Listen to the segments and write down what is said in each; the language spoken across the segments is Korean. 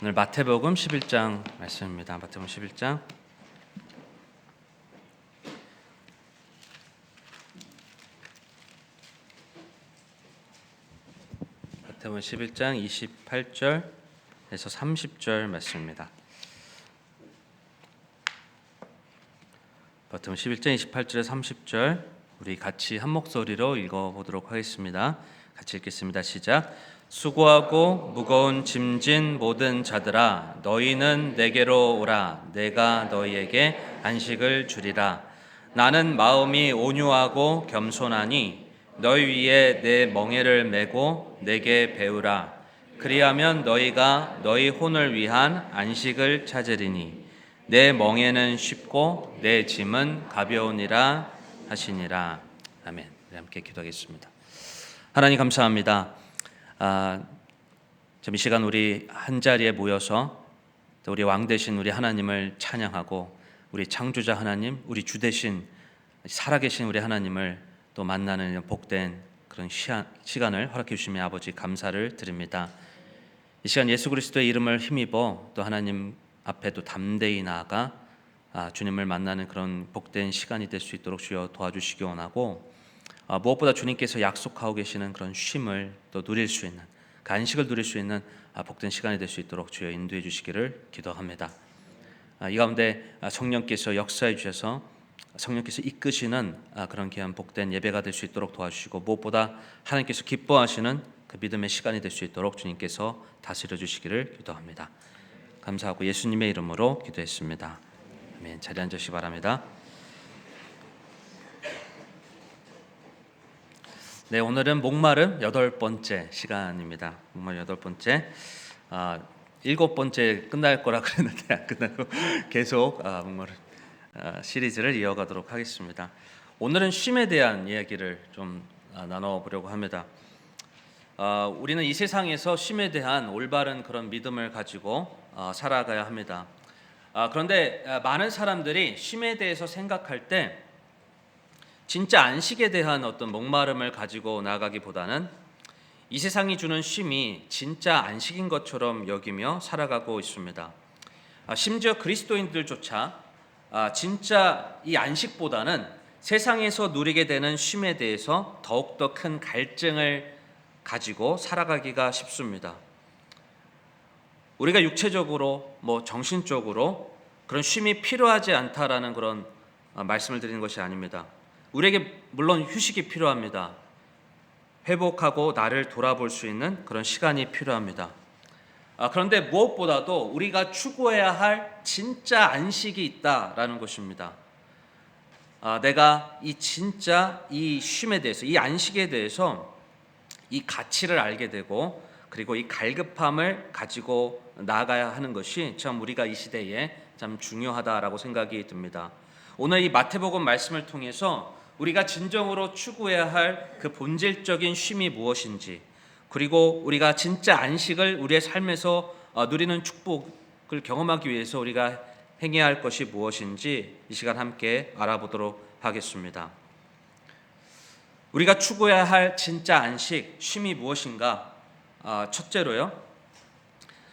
오늘 마태복음 11장 말씀입니다. 마태복음 11장 마태복음 11장 28절에서 30절 말씀입니다. 마태복음 11장 28절에서 30절 우리 같이 한 목소리로 읽어보도록 하겠습니다. 같이 읽겠습니다. 시작. 수고하고 무거운 짐진 모든 자들아 너희는 내게로 오라. 내가 너희에게 안식을 주리라. 나는 마음이 온유하고 겸손하니 너희 위에 내 멍에를 메고 내게 배우라. 그리하면 너희가 너희 혼을 위한 안식을 찾으리니 내 멍에는 쉽고 내 짐은 가벼우니라 하시니라. 아멘. 우리 함께 기도하겠습니다. 하나님 감사합니다. 이 시간 우리 한 자리에 모여서 또 우리 왕 되신 우리 하나님을 찬양하고 우리 창조자 하나님, 우리 주 되신 살아계신 우리 하나님을 또 만나는 복된 그런 시간을 허락해 주시며 아버지 감사를 드립니다. 이 시간 예수 그리스도의 이름을 힘입어 또 하나님 앞에 또 담대히 나아가 주님을 만나는 그런 복된 시간이 될 수 있도록 주여 도와주시기 원하고, 무엇보다 주님께서 약속하고 계시는 그런 쉼을 또 누릴 수 있는 그 안식을 누릴 수 있는 복된 시간이 될 수 있도록 주여 인도해 주시기를 기도합니다. 이 가운데 성령께서 역사해 주셔서 성령께서 이끄시는 그런 귀한 복된 예배가 될 수 있도록 도와주시고, 무엇보다 하나님께서 기뻐하시는 그 믿음의 시간이 될 수 있도록 주님께서 다스려 주시기를 기도합니다. 감사하고 예수님의 이름으로 기도했습니다. 아멘. 자리에 앉으시기 바랍니다. 네, 오늘은 목마름 8번째 시간입니다. 목마름 8번째. 7번째 끝날 거라 그랬는데 안 끝나고 계속 목마름 시리즈를 이어가도록 하겠습니다. 오늘은 쉼에 대한 이야기를 좀 나눠보려고 합니다. 우리는 이 세상에서 쉼에 대한 올바른 그런 믿음을 가지고 살아가야 합니다. 그런데 많은 사람들이 쉼에 대해서 생각할 때 진짜 안식에 대한 어떤 목마름을 가지고 나가기보다는 이 세상이 주는 쉼이 진짜 안식인 것처럼 여기며 살아가고 있습니다. 심지어 그리스도인들조차 진짜 이 안식보다는 세상에서 누리게 되는 쉼에 대해서 더욱더 큰 갈증을 가지고 살아가기가 쉽습니다. 우리가 육체적으로 정신적으로 그런 쉼이 필요하지 않다라는 그런 말씀을 드리는 것이 아닙니다. 우리에게 물론 휴식이 필요합니다. 회복하고 나를 돌아볼 수 있는 그런 시간이 필요합니다. 그런데 무엇보다도 우리가 추구해야 할 진짜 안식이 있다라는 것입니다. 내가 이 진짜 이 쉼에 대해서, 이 안식에 대해서 이 가치를 알게 되고, 그리고 이 갈급함을 가지고 나아가야 하는 것이 참 우리가 이 시대에 참 중요하다라고 생각이 듭니다. 오늘 이 마태복음 말씀을 통해서 우리가 진정으로 추구해야 할 그 본질적인 쉼이 무엇인지, 그리고 우리가 진짜 안식을 우리의 삶에서 누리는 축복을 경험하기 위해서 우리가 행해야 할 것이 무엇인지 이 시간 함께 알아보도록 하겠습니다. 우리가 추구해야 할 진짜 안식, 쉼이 무엇인가? 첫째로요,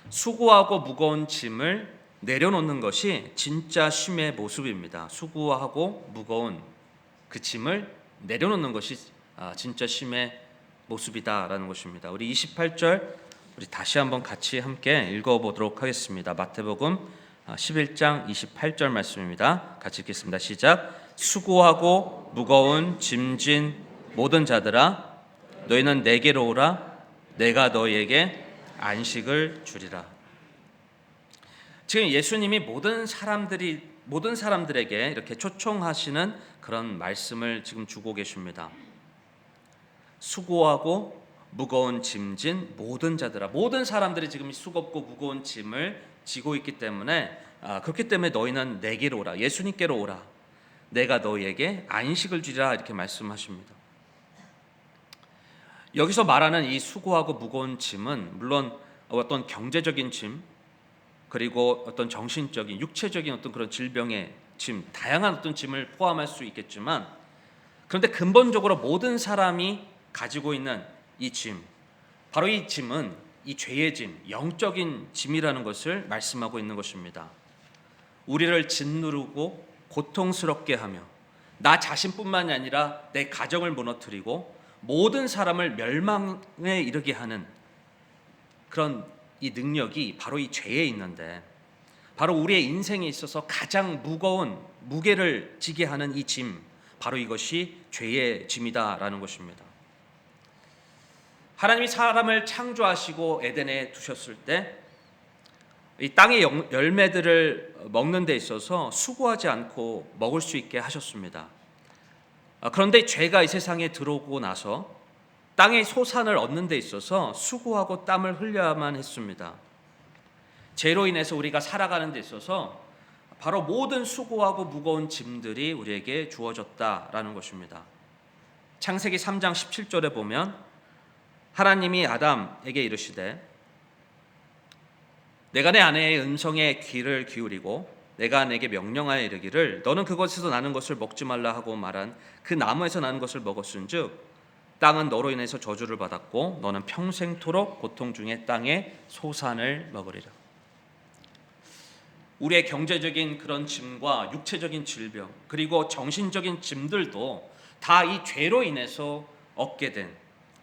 수고하고 무거운 짐을 내려놓는 것이 진짜 쉼의 모습입니다. 수고하고 무거운 그 짐을 내려놓는 것이 진짜 쉼의 모습이다라는 것입니다. 우리 28절 우리 다시 한번 같이 함께 읽어보도록 하겠습니다. 마태복음 11장 28절 말씀입니다. 같이 읽겠습니다. 시작. 수고하고 무거운 짐진 모든 자들아 너희는 내게로 오라. 내가 너희에게 안식을 주리라. 지금 예수님이 모든 사람들에게 이렇게 초청하시는 그런 말씀을 지금 주고 계십니다. 수고하고 무거운 짐진 모든 자들아, 모든 사람들이 지금 수고하고 무거운 짐을 지고 있기 때문에 그렇기 때문에 너희는 내게로 오라, 예수님께로 오라, 내가 너희에게 안식을 주리라 이렇게 말씀하십니다. 여기서 말하는 이 수고하고 무거운 짐은 물론 어떤 경제적인 짐, 그리고 어떤 정신적인, 육체적인 어떤 그런 질병의 짐, 다양한 어떤 짐을 포함할 수 있겠지만, 그런데 근본적으로 모든 사람이 가지고 있는 이 짐, 바로 이 짐은 이 죄의 짐, 영적인 짐이라는 것을 말씀하고 있는 것입니다. 우리를 짓누르고 고통스럽게 하며 나 자신뿐만이 아니라 내 가정을 무너뜨리고 모든 사람을 멸망에 이르게 하는 그런 이 능력이 바로 이 죄에 있는데, 바로 우리의 인생에 있어서 가장 무거운 무게를 지게 하는 이 짐, 바로 이것이 죄의 짐이다라는 것입니다. 하나님이 사람을 창조하시고 에덴에 두셨을 때 이 땅의 열매들을 먹는 데 있어서 수고하지 않고 먹을 수 있게 하셨습니다. 그런데 죄가 이 세상에 들어오고 나서 땅의 소산을 얻는 데 있어서 수고하고 땀을 흘려야만 했습니다. 죄로 인해서 우리가 살아가는 데 있어서 바로 모든 수고하고 무거운 짐들이 우리에게 주어졌다라는 것입니다. 창세기 3장 17절에 보면 하나님이 아담에게 이르시되 내가 내 아내의 음성에 귀를 기울이고 내가 내게 명령하여 이르기를 너는 그것에서 나는 것을 먹지 말라 하고 말한 그 나무에서 나는 것을 먹었은즉 땅은 너로 인해서 저주를 받았고 너는 평생토록 고통 중에 땅의 소산을 먹으리라. 우리의 경제적인 그런 짐과 육체적인 질병 그리고 정신적인 짐들도 다 이 죄로 인해서 얻게 된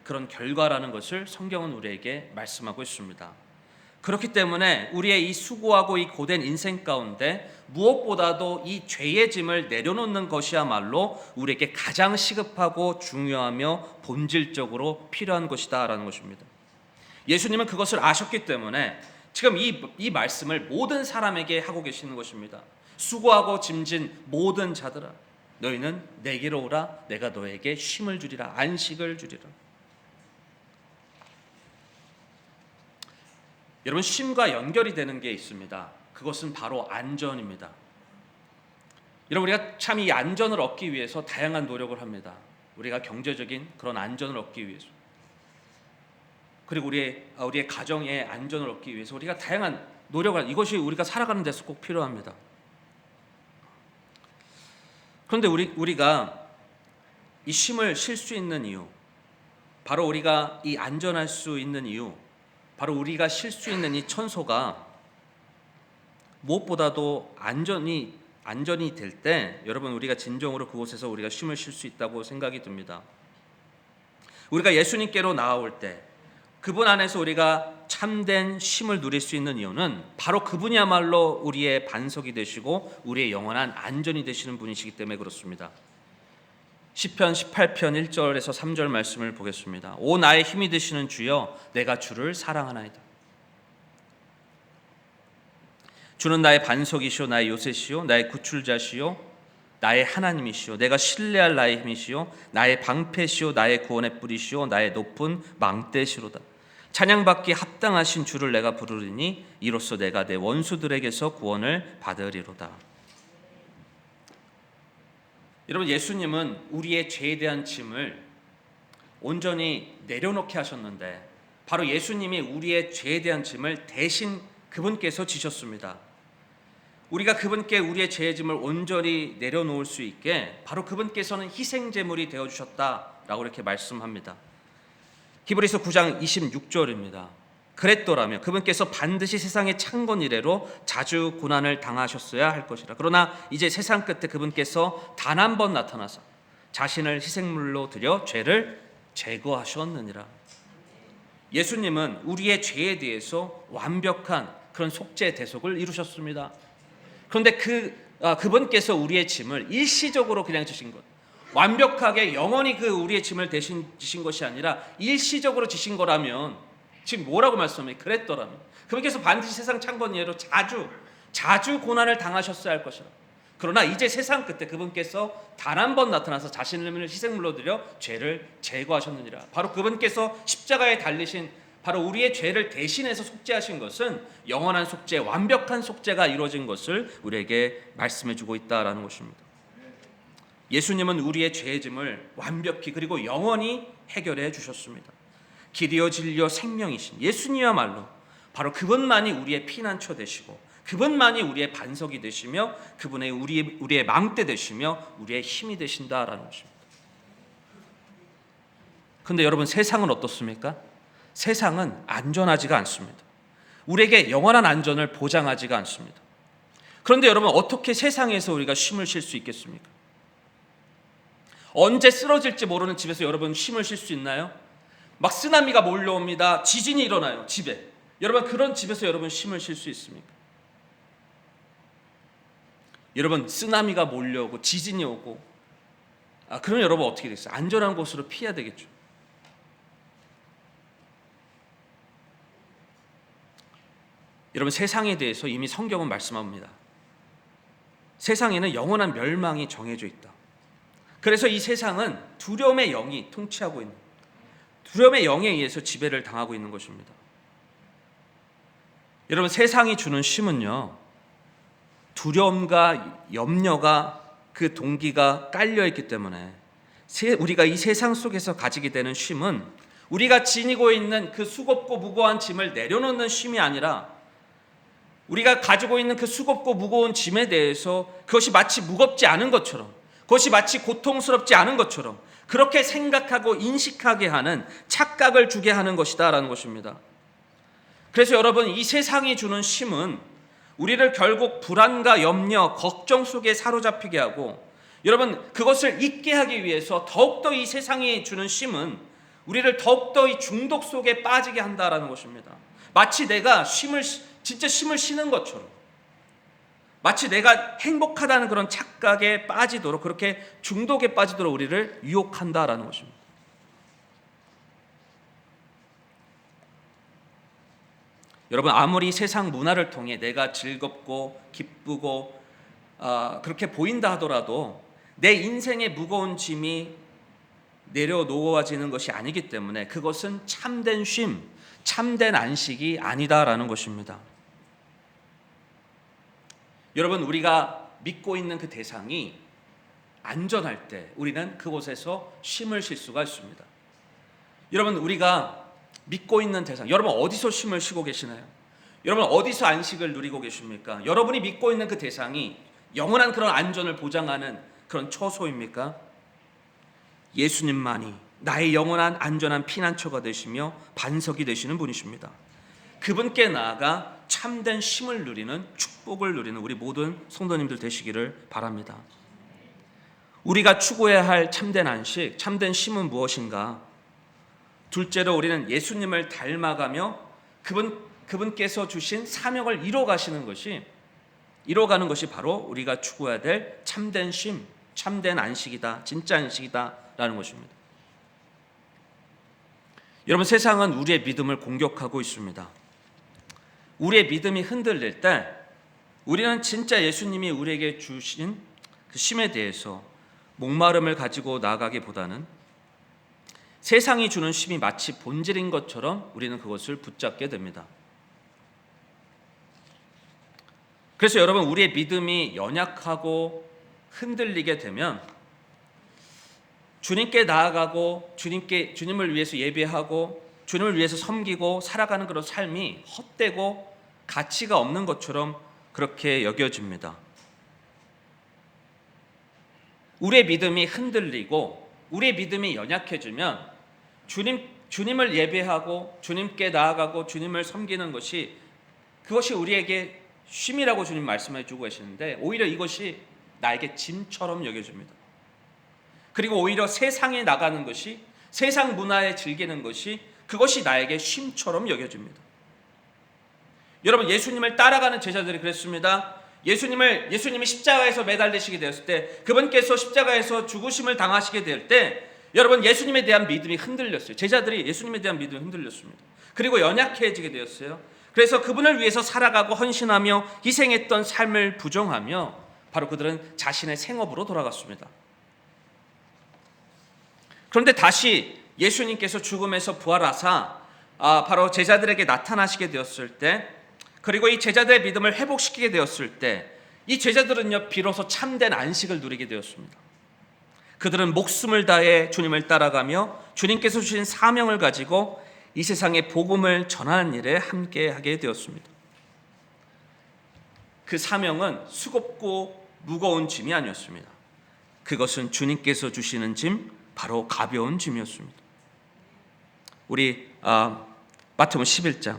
그런 결과라는 것을 성경은 우리에게 말씀하고 있습니다. 그렇기 때문에 우리의 이 수고하고 이 고된 인생 가운데 무엇보다도 이 죄의 짐을 내려놓는 것이야말로 우리에게 가장 시급하고 중요하며 본질적으로 필요한 것이다라는 것입니다. 예수님은 그것을 아셨기 때문에 지금 이 말씀을 모든 사람에게 하고 계시는 것입니다. 수고하고 짐진 모든 자들아 너희는 내게로 오라 내가 너에게 쉼을 주리라 안식을 주리라. 여러분, 쉼과 연결이 되는 게 있습니다. 그것은 바로 안전입니다. 여러분, 우리가 참 이 안전을 얻기 위해서 다양한 노력을 합니다. 우리가 경제적인 그런 안전을 얻기 위해서, 그리고 우리의 가정의 안전을 얻기 위해서 우리가 다양한 노력을, 이것이 우리가 살아가는 데서 꼭 필요합니다. 그런데 우리가 이 쉼을 쉴 수 있는 이유, 바로 우리가 이 안전할 수 있는 이유, 바로 우리가 쉴 수 있는 이 천소가 무엇보다도 안전이 될 때 여러분 우리가 진정으로 그곳에서 우리가 쉼을 쉴 수 있다고 생각이 듭니다. 우리가 예수님께로 나아올 때 그분 안에서 우리가 참된 쉼을 누릴 수 있는 이유는 바로 그분이야말로 우리의 반석이 되시고 우리의 영원한 안전이 되시는 분이시기 때문에 그렇습니다. 시편 18편 1절에서 3절 말씀을 보겠습니다. 오 나의 힘이 되시는 주여 내가 주를 사랑하나이다. 주는 나의 반석이시오 나의 요새시오 나의 구출자시오 나의 하나님이시오 내가 신뢰할 나의 힘이시오 나의 방패시오 나의 구원의 뿌리시오 나의 높은 망대시로다. 찬양받기 합당하신 주를 내가 부르리니 이로써 내가 내 원수들에게서 구원을 받으리로다. 여러분, 예수님은 우리의 죄에 대한 짐을 온전히 내려놓게 하셨는데 바로 예수님이 우리의 죄에 대한 짐을 대신 그분께서 지셨습니다. 우리가 그분께 우리의 죄의 짐을 온전히 내려놓을 수 있게 바로 그분께서는 희생제물이 되어주셨다라고 이렇게 말씀합니다. 히브리서 9장 26절입니다. 그랬더라면 그분께서 반드시 세상의 창건 이래로 자주 고난을 당하셨어야 할 것이라. 그러나 이제 세상 끝에 그분께서 단 한 번 나타나서 자신을 희생물로 드려 죄를 제거하셨느니라. 예수님은 우리의 죄에 대해서 완벽한 그런 속죄 대속을 이루셨습니다. 그런데 그분께서 우리의 짐을 일시적으로 그냥 지신 것, 완벽하게 영원히 우리의 짐을 대신 지신 것이 아니라 일시적으로 지신 거라면 지금 뭐라고 말씀해요? 그랬더라면 그분께서 반드시 세상 창건 이래로 자주 고난을 당하셨어야 할 것이라. 그러나 이제 세상 끝에 그분께서 단 한 번 나타나서 자신을 희생물로 드려 죄를 제거하셨느니라. 바로 그분께서 십자가에 달리신 바로 우리의 죄를 대신해서 속죄하신 것은 영원한 속죄, 완벽한 속죄가 이루어진 것을 우리에게 말씀해주고 있다라는 것입니다. 예수님은 우리의 죄의 짐을 완벽히 그리고 영원히 해결해 주셨습니다. 길이요 진리요 생명이신 예수님이야말로 바로 그분만이 우리의 피난처 되시고 그분만이 우리의 반석이 되시며 그분의 우리의 망대 되시며 우리의 힘이 되신다라는 것입니다. 그런데 여러분, 세상은 어떻습니까? 세상은 안전하지가 않습니다. 우리에게 영원한 안전을 보장하지가 않습니다. 그런데 여러분, 어떻게 세상에서 우리가 쉼을 쉴 수 있겠습니까? 언제 쓰러질지 모르는 집에서 여러분 쉼을 쉴 수 있나요? 막 쓰나미가 몰려옵니다. 지진이 일어나요, 집에. 여러분, 그런 집에서 여러분 쉼을 쉴 수 있습니까? 여러분, 쓰나미가 몰려오고 지진이 오고, 그럼 여러분 어떻게 되겠어요? 안전한 곳으로 피해야 되겠죠. 여러분, 세상에 대해서 이미 성경은 말씀합니다. 세상에는 영원한 멸망이 정해져 있다. 그래서 이 세상은 두려움의 영이 통치하고 있는, 두려움의 영에 의해서 지배를 당하고 있는 것입니다. 여러분, 세상이 주는 쉼은요, 두려움과 염려가 그 동기가 깔려있기 때문에 우리가 이 세상 속에서 가지게 되는 쉼은 우리가 지니고 있는 그 수겁고 무거운 짐을 내려놓는 쉼이 아니라, 우리가 가지고 있는 그 수겁고 무거운 짐에 대해서 그것이 마치 무겁지 않은 것처럼, 그것이 마치 고통스럽지 않은 것처럼 그렇게 생각하고 인식하게 하는 착각을 주게 하는 것이다 라는 것입니다. 그래서 여러분, 이 세상이 주는 쉼은 우리를 결국 불안과 염려, 걱정 속에 사로잡히게 하고, 여러분, 그것을 잊게 하기 위해서 더욱더 이 세상이 주는 쉼은 우리를 더욱더 이 중독 속에 빠지게 한다라는 것입니다. 마치 내가 진짜 쉼을 쉬는 것처럼, 마치 내가 행복하다는 그런 착각에 빠지도록, 그렇게 중독에 빠지도록 우리를 유혹한다라는 것입니다. 여러분, 아무리 세상 문화를 통해 내가 즐겁고 기쁘고 그렇게 보인다 하더라도 내 인생의 무거운 짐이 내려놓아지는 것이 아니기 때문에 그것은 참된 쉼, 참된 안식이 아니다라는 것입니다. 여러분, 우리가 믿고 있는 그 대상이 안전할 때 우리는 그곳에서 쉼을 쉴 수가 있습니다. 여러분, 우리가 믿고 있는 대상, 여러분 어디서 쉼을 쉬고 계시나요? 여러분 어디서 안식을 누리고 계십니까? 여러분이 믿고 있는 그 대상이 영원한 그런 안전을 보장하는 그런 처소입니까? 예수님만이 나의 영원한 안전한 피난처가 되시며 반석이 되시는 분이십니다. 그분께 나아가 참된 쉼을 누리는, 축복을 누리는 우리 모든 성도님들 되시기를 바랍니다. 우리가 추구해야 할 참된 안식, 참된 쉼은 무엇인가? 둘째로 우리는 예수님을 닮아가며 그분께서 주신 사명을 이뤄가는 것이 바로 우리가 추구해야 될 참된 쉼, 참된 안식이다, 진짜 안식이다 라는 것입니다. 여러분, 세상은 우리의 믿음을 공격하고 있습니다. 우리의 믿음이 흔들릴 때 우리는 진짜 예수님이 우리에게 주신 그 쉼에 대해서 목마름을 가지고 나아가기보다는 세상이 주는 쉼이 마치 본질인 것처럼 우리는 그것을 붙잡게 됩니다. 그래서 여러분, 우리의 믿음이 연약하고 흔들리게 되면 주님께 나아가고 주님을 위해서 예배하고 주님을 위해서 섬기고 살아가는 그런 삶이 헛되고 가치가 없는 것처럼 그렇게 여겨집니다. 우리의 믿음이 흔들리고 우리의 믿음이 연약해지면 주님을 예배하고 주님께 나아가고 주님을 섬기는 그것이 우리에게 쉼이라고 주님 말씀해 주고 계시는데, 오히려 이것이 나에게 짐처럼 여겨집니다. 그리고 오히려 세상에 나가는 것이, 세상 문화에 즐기는 것이, 그것이 나에게 쉼처럼 여겨집니다. 여러분, 예수님을 따라가는 제자들이 그랬습니다. 예수님이 십자가에서 매달리시게 되었을 때, 그분께서 십자가에서 죽으심을 당하시게 될 때, 여러분, 예수님에 대한 믿음이 흔들렸어요. 제자들이 예수님에 대한 믿음이 흔들렸습니다. 그리고 연약해지게 되었어요. 그래서 그분을 위해서 살아가고 헌신하며 희생했던 삶을 부정하며 바로 그들은 자신의 생업으로 돌아갔습니다. 그런데 다시 예수님께서 죽음에서 부활하사 바로 제자들에게 나타나시게 되었을 때, 그리고 이 제자들의 믿음을 회복시키게 되었을 때, 이 제자들은요 비로소 참된 안식을 누리게 되었습니다. 그들은 목숨을 다해 주님을 따라가며 주님께서 주신 사명을 가지고 이 세상에 복음을 전하는 일에 함께하게 되었습니다. 그 사명은 수고롭고 무거운 짐이 아니었습니다. 그것은 주님께서 주시는 짐, 바로 가벼운 짐이었습니다. 우리 마태복음 11장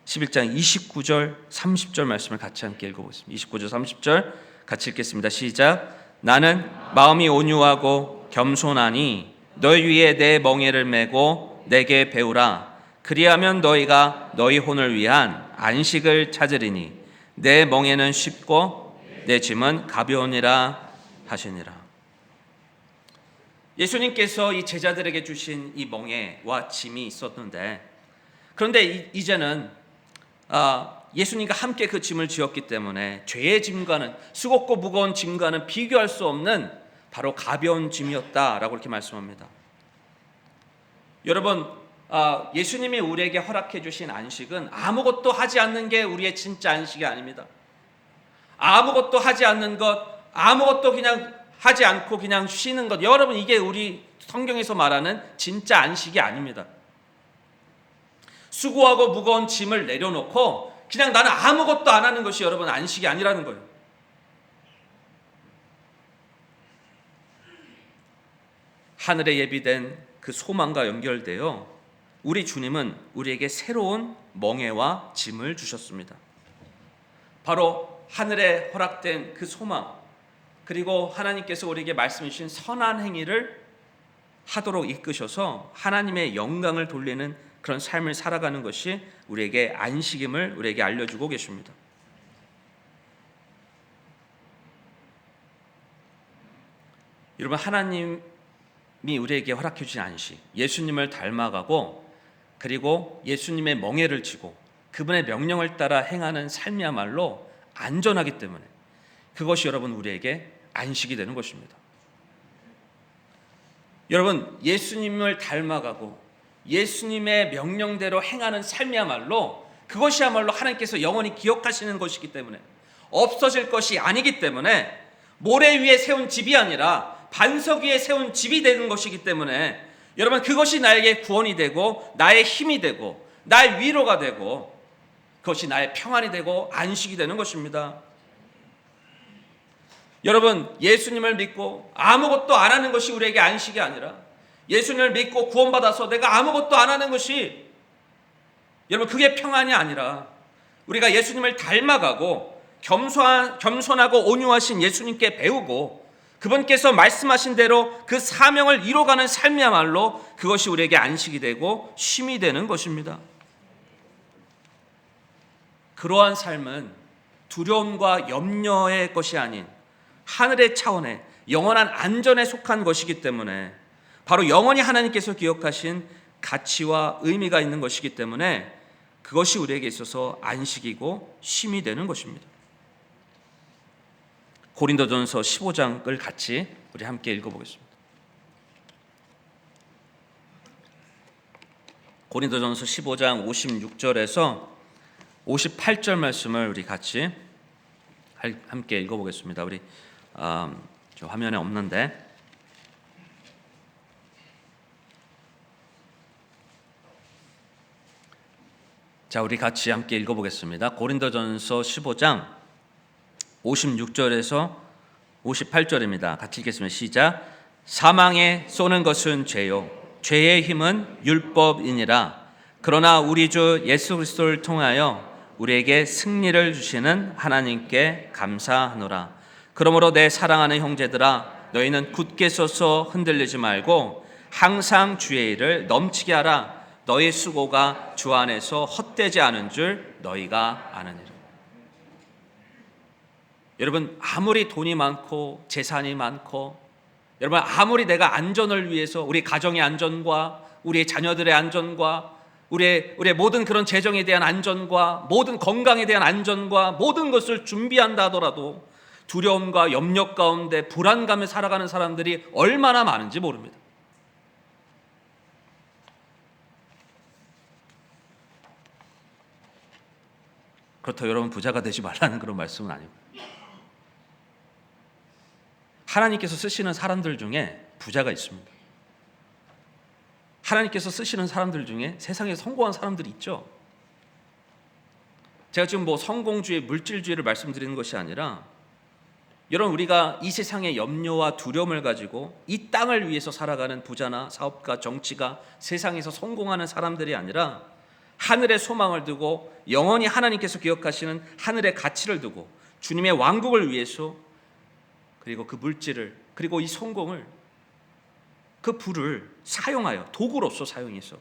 29절 30절 말씀을 같이 함께 읽어보겠습니다. 29절 30절 같이 읽겠습니다. 시작. 나는 마음이 온유하고 겸손하니 너희 위에 내 멍에를 메고 내게 배우라. 그리하면 너희가 너희 혼을 위한 안식을 찾으리니 내 멍에는 쉽고 내 짐은 가벼우니라 하시니라. 예수님께서 이 제자들에게 주신 이 멍에와 짐이 있었는데, 그런데 이제는 예수님과 함께 그 짐을 지었기 때문에 죄의 짐과는, 수고고 무거운 짐과는 비교할 수 없는 바로 가벼운 짐이었다라고 이렇게 말씀합니다. 여러분, 예수님이 우리에게 허락해 주신 안식은 아무것도 하지 않는 게 우리의 진짜 안식이 아닙니다. 아무것도 하지 않는 것, 아무것도 그냥 하지 않고 그냥 쉬는 것, 여러분, 이게 우리 성경에서 말하는 진짜 안식이 아닙니다. 수고하고 무거운 짐을 내려놓고 그냥 나는 아무것도 안 하는 것이 여러분 안식이 아니라는 거예요. 하늘에 예비된 그 소망과 연결되어 우리 주님은 우리에게 새로운 멍에와 짐을 주셨습니다. 바로 하늘에 허락된 그 소망, 그리고 하나님께서 우리에게 말씀해 주신 선한 행위를 하도록 이끄셔서 하나님의 영광을 돌리는 그런 삶을 살아가는 것이 우리에게 안식임을 우리에게 알려주고 계십니다. 여러분, 하나님이 우리에게 허락해 주신 안식, 예수님을 닮아가고 그리고 예수님의 멍에를 지고 그분의 명령을 따라 행하는 삶이야말로 안전하기 때문에 그것이 여러분 우리에게 안식이 되는 것입니다. 여러분, 예수님을 닮아가고 예수님의 명령대로 행하는 삶이야말로 그것이야말로 하나님께서 영원히 기억하시는 것이기 때문에, 없어질 것이 아니기 때문에, 모래 위에 세운 집이 아니라 반석 위에 세운 집이 되는 것이기 때문에 여러분, 그것이 나에게 구원이 되고 나의 힘이 되고 나의 위로가 되고 그것이 나의 평안이 되고 안식이 되는 것입니다. 여러분, 예수님을 믿고 아무것도 안 하는 것이 우리에게 안식이 아니라, 예수님을 믿고 구원받아서 내가 아무것도 안 하는 것이, 여러분, 그게 평안이 아니라 우리가 예수님을 닮아가고 겸손하고 온유하신 예수님께 배우고 그분께서 말씀하신 대로 그 사명을 이뤄가는 삶이야말로 그것이 우리에게 안식이 되고 쉼이 되는 것입니다. 그러한 삶은 두려움과 염려의 것이 아닌 하늘의 차원의 영원한 안전에 속한 것이기 때문에, 바로 영원히 하나님께서 기억하신 가치와 의미가 있는 것이기 때문에 그것이 우리에게 있어서 안식이고 쉼이 되는 것입니다. 고린도전서 15장을 같이 우리 함께 읽어보겠습니다. 고린도전서 15장 56절에서 58절 말씀을 우리 같이 함께 읽어보겠습니다. 우리 저 화면에 없는데, 자, 우리 같이 함께 읽어보겠습니다. 고린도전서 15장 56절에서 58절입니다. 같이 읽겠습니다. 시작. 사망에 쏘는 것은 죄요 죄의 힘은 율법이니라. 그러나 우리 주 예수 그리스도를 통하여 우리에게 승리를 주시는 하나님께 감사하노라. 그러므로 내 사랑하는 형제들아, 너희는 굳게 서서 흔들리지 말고 항상 주의 일을 넘치게 하라. 너희 수고가 주 안에서 헛되지 않은 줄 너희가 아느니라. 여러분, 아무리 돈이 많고 재산이 많고, 여러분, 아무리 내가 안전을 위해서, 우리 가정의 안전과 우리 자녀들의 안전과 우리의 모든 그런 재정에 대한 안전과 모든 건강에 대한 안전과 모든 것을 준비한다 하더라도 두려움과 염려 가운데 불안감에 살아가는 사람들이 얼마나 많은지 모릅니다. 그렇다고 여러분 부자가 되지 말라는 그런 말씀은 아니고, 하나님께서 쓰시는 사람들 중에 부자가 있습니다. 하나님께서 쓰시는 사람들 중에 세상에 성공한 사람들이 있죠. 제가 지금 성공주의, 물질주의를 말씀드리는 것이 아니라, 여러분, 우리가 이 세상의 염려와 두려움을 가지고 이 땅을 위해서 살아가는 부자나 사업가, 정치가, 세상에서 성공하는 사람들이 아니라 하늘의 소망을 두고 영원히 하나님께서 기억하시는 하늘의 가치를 두고 주님의 왕국을 위해서 그리고 그 물질을 그리고 이 성공을 그 부를 사용하여 도구로서 사용해서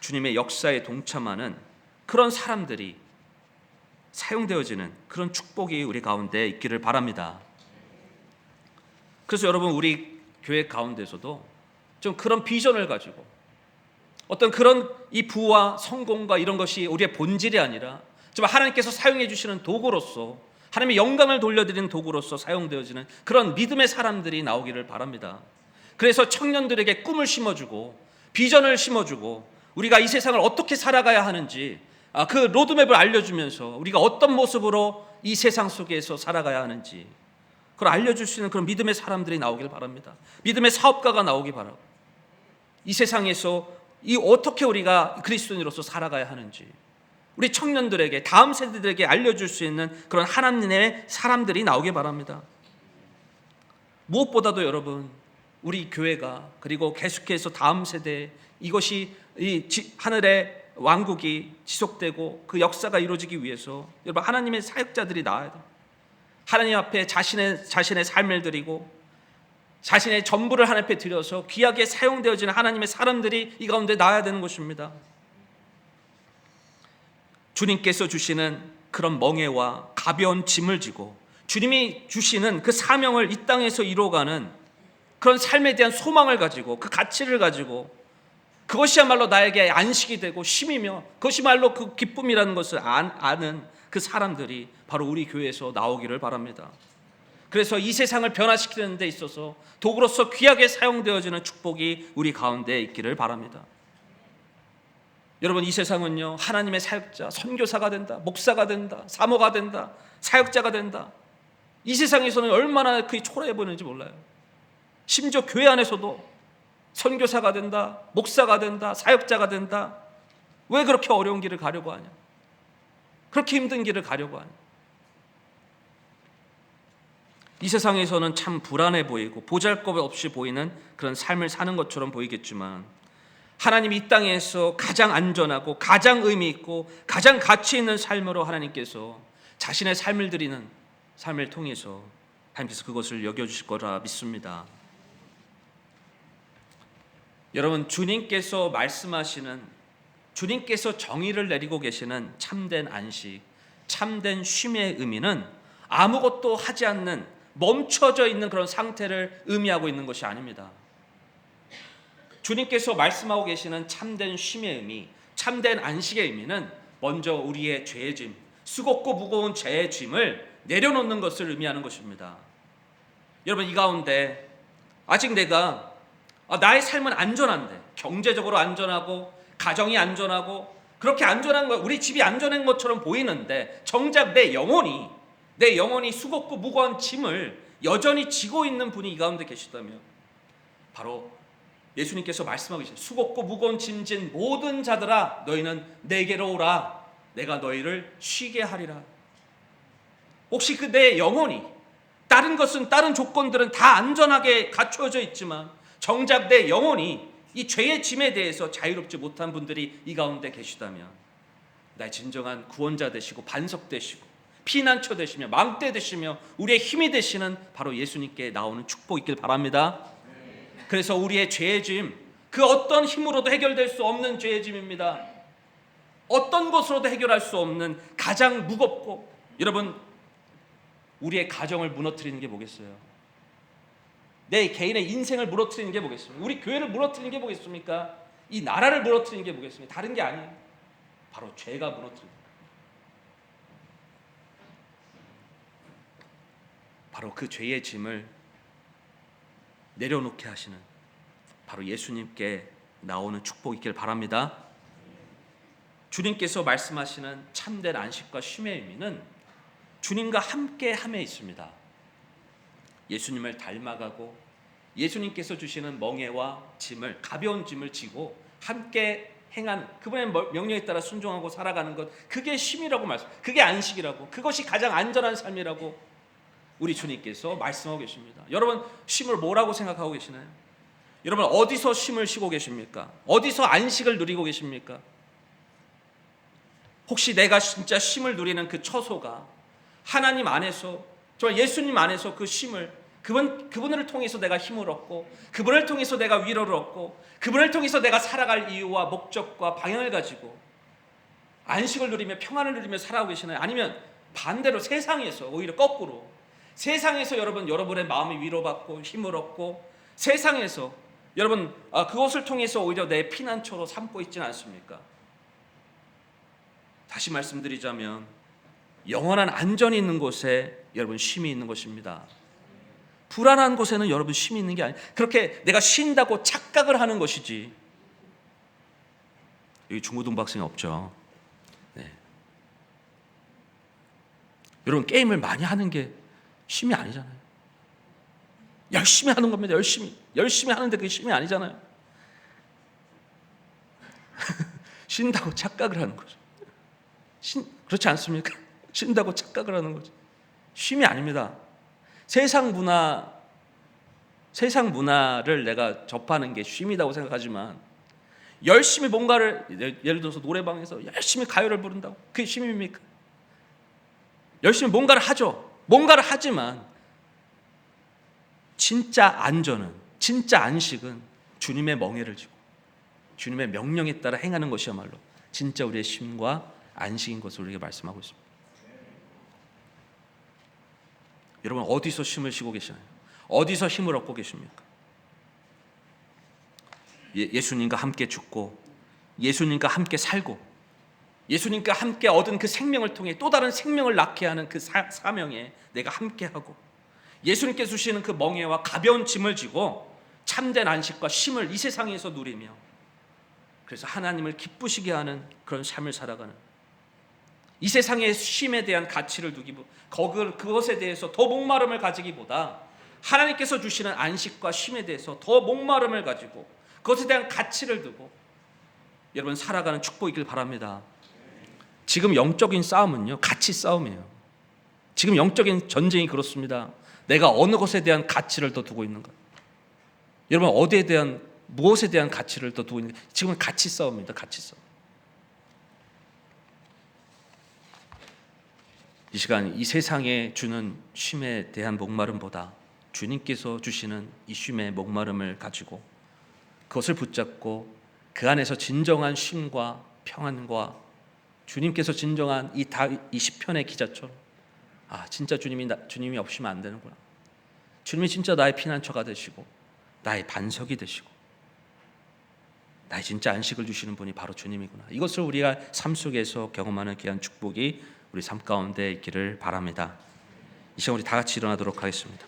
주님의 역사에 동참하는 그런 사람들이 사용되어지는 그런 축복이 우리 가운데 있기를 바랍니다. 그래서 여러분 우리 교회 가운데서도 좀 그런 비전을 가지고 어떤 그런 이 부와 성공과 이런 것이 우리의 본질이 아니라 좀 하나님께서 사용해 주시는 도구로서 하나님의 영광을 돌려드리는 도구로서 사용되어지는 그런 믿음의 사람들이 나오기를 바랍니다. 그래서 청년들에게 꿈을 심어주고 비전을 심어주고 우리가 이 세상을 어떻게 살아가야 하는지 그 로드맵을 알려주면서 우리가 어떤 모습으로 이 세상 속에서 살아가야 하는지 그걸 알려줄 수 있는 그런 믿음의 사람들이 나오길 바랍니다. 믿음의 사업가가 나오기 바라고 이 세상에서 이 어떻게 우리가 그리스도인으로서 살아가야 하는지 우리 청년들에게 다음 세대들에게 알려줄 수 있는 그런 하나님의 사람들이 나오기 바랍니다. 무엇보다도 여러분 우리 교회가 그리고 계속해서 다음 세대 이것이 이 하늘의 왕국이 지속되고 그 역사가 이루어지기 위해서 여러분 하나님의 사역자들이 나와야 돼요. 하나님 앞에 자신의 삶을 드리고 자신의 전부를 하나님 앞에 드려서 귀하게 사용되어지는 하나님의 사람들이 이 가운데 나와야 되는 것입니다. 주님께서 주시는 그런 멍에와 가벼운 짐을 지고 주님이 주시는 그 사명을 이 땅에서 이루어가는 그런 삶에 대한 소망을 가지고 그 가치를 가지고 그것이야말로 나에게 안식이 되고 쉼이며 그것이 말로 그 기쁨이라는 것을 아는 그 사람들이 바로 우리 교회에서 나오기를 바랍니다. 그래서 이 세상을 변화시키는 데 있어서 도구로서 귀하게 사용되어지는 축복이 우리 가운데 있기를 바랍니다. 여러분 이 세상은요 하나님의 사역자, 선교사가 된다, 목사가 된다, 사모가 된다, 사역자가 된다. 이 세상에서는 얼마나 그게 초라해 보이는지 몰라요. 심지어 교회 안에서도 선교사가 된다, 목사가 된다, 사역자가 된다. 왜 그렇게 어려운 길을 가려고 하냐? 그렇게 힘든 길을 가려고 하냐? 이 세상에서는 참 불안해 보이고 보잘것없이 보이는 그런 삶을 사는 것처럼 보이겠지만 하나님이 이 땅에서 가장 안전하고 가장 의미 있고 가장 가치 있는 삶으로 하나님께서 자신의 삶을 드리는 삶을 통해서 하나님께서 그것을 여겨주실 거라 믿습니다. 여러분 주님께서 말씀하시는 주님께서 정의를 내리고 계시는 참된 안식, 참된 쉼의 의미는 아무것도 하지 않는 멈춰져 있는 그런 상태를 의미하고 있는 것이 아닙니다. 주님께서 말씀하고 계시는 참된 쉼의 의미, 참된 안식의 의미는 먼저 우리의 죄의 짐, 수고고 무거운 죄의 짐을 내려놓는 것을 의미하는 것입니다. 여러분 이 가운데 아직 내가 나의 삶은 안전한데 경제적으로 안전하고 가정이 안전하고 그렇게 안전한 거 우리 집이 안전한 것처럼 보이는데 정작 내 영혼이 수고고 무거운 짐을 여전히 지고 있는 분이 이 가운데 계시다면 바로 예수님께서 말씀하고 계신 수고고 무거운 짐진 모든 자들아 너희는 내게로 오라 내가 너희를 쉬게 하리라. 혹시 그 내 영혼이 다른 조건들은 다 안전하게 갖추어져 있지만 정작 내 영혼이 이 죄의 짐에 대해서 자유롭지 못한 분들이 이 가운데 계시다면 나의 진정한 구원자 되시고 반석 되시고 피난처 되시며 망대 되시며 우리의 힘이 되시는 바로 예수님께 나오는 축복 있길 바랍니다. 그래서 우리의 죄의 짐, 그 어떤 힘으로도 해결될 수 없는 죄의 짐입니다. 어떤 것으로도 해결할 수 없는 가장 무겁고 여러분 우리의 가정을 무너뜨리는 게 뭐겠어요? 내 개인의 인생을 무너뜨리는 게 뭐겠습니까? 우리 교회를 무너뜨리는 게 뭐겠습니까? 이 나라를 무너뜨리는 게 뭐겠습니까? 다른 게 아니에요. 바로 죄가 무너뜨립니다. 바로 그 죄의 짐을 내려놓게 하시는 바로 예수님께 나오는 축복이 있길 바랍니다. 주님께서 말씀하시는 참된 안식과 쉼의 의미는 주님과 함께함에 있습니다. 예수님을 닮아가고 예수님께서 주시는 멍에와 짐을 가벼운 짐을 지고 함께 행하는 그분의 명령에 따라 순종하고 살아가는 것 그게 쉼이라고 그게 안식이라고 그것이 가장 안전한 삶이라고 우리 주님께서 말씀하고 계십니다. 여러분 쉼을 뭐라고 생각하고 계시나요? 여러분 어디서 쉼을 쉬고 계십니까? 어디서 안식을 누리고 계십니까? 혹시 내가 진짜 쉼을 누리는 그 처소가 하나님 안에서, 정말 예수님 안에서 그 쉼을, 그분을 통해서 내가 힘을 얻고, 그분을 통해서 내가 위로를 얻고, 그분을 통해서 내가 살아갈 이유와 목적과 방향을 가지고 안식을 누리며 평안을 누리며 살아가고 계시나요? 아니면 반대로 세상에서, 오히려 거꾸로 세상에서 여러분의 마음이 위로받고 힘을 얻고, 세상에서 여러분 그것을 통해서 오히려 내 피난처로 삼고 있지는 않습니까? 다시 말씀드리자면 영원한 안전이 있는 곳에 여러분 쉼이 있는 것입니다. 불안한 곳에는 여러분 쉼이 있는 게 아니에요. 그렇게 내가 쉰다고 착각을 하는 것이지. 여기 중고등학생이 없죠. 네. 여러분 게임을 많이 하는 게 쉼이 아니잖아요. 열심히 하는 겁니다. 열심히 하는데 그게 쉼이 아니잖아요. 쉰다고 착각을 하는 거죠. 그렇지 않습니까? 쉰다고 착각을 하는 거죠. 쉼이 아닙니다. 세상 문화를 내가 접하는 게 쉼이라고 생각하지만, 열심히 뭔가를, 예를 들어서 노래방에서 열심히 가요를 부른다고 그게 쉼입니까? 열심히 뭔가를 하죠. 뭔가를 하지만 진짜 안전은, 진짜 안식은 주님의 멍에를 지고 주님의 명령에 따라 행하는 것이야말로 진짜 우리의 쉼과 안식인 것을 우리에게 말씀하고 있습니다. 여러분 어디서 쉼을 쉬고 계시나요? 어디서 힘을 얻고 계십니까? 예수님과 함께 죽고, 예수님과 함께 살고, 예수님과 함께 얻은 그 생명을 통해 또 다른 생명을 낳게 하는 그 사명에 내가 함께하고, 예수님께서 주시는 그 멍에와 가벼운 짐을 지고 참된 안식과 쉼을 이 세상에서 누리며, 그래서 하나님을 기쁘시게 하는 그런 삶을 살아가는, 이 세상의 쉼에 대한 가치를 두기보다, 그것에 대해서 더 목마름을 가지기보다 하나님께서 주시는 안식과 쉼에 대해서 더 목마름을 가지고 그것에 대한 가치를 두고 여러분 살아가는 축복이길 바랍니다. 지금 영적인 싸움은요, 가치 싸움이에요. 지금 영적인 전쟁이 그렇습니다. 내가 어느 것에 대한 가치를 더 두고 있는가? 여러분 어디에 대한, 무엇에 대한 가치를 더 두고 있는가? 지금은 가치 싸움입니다. 가치 싸움. 이 시간 이 세상에 주는 쉼에 대한 목마름보다 주님께서 주시는 이 쉼의 목마름을 가지고 그것을 붙잡고 그 안에서 진정한 쉼과 평안과 주님께서 진정한 이 시편의 기자처럼, 진짜 주님이 없으면 안 되는구나. 주님이 진짜 나의 피난처가 되시고 나의 반석이 되시고 나의 진짜 안식을 주시는 분이 바로 주님이구나. 이것을 우리가 삶 속에서 경험하는 귀한 축복이 우리 삶 가운데 있기를 바랍니다. 이 시간 우리 다 같이 일어나도록 하겠습니다.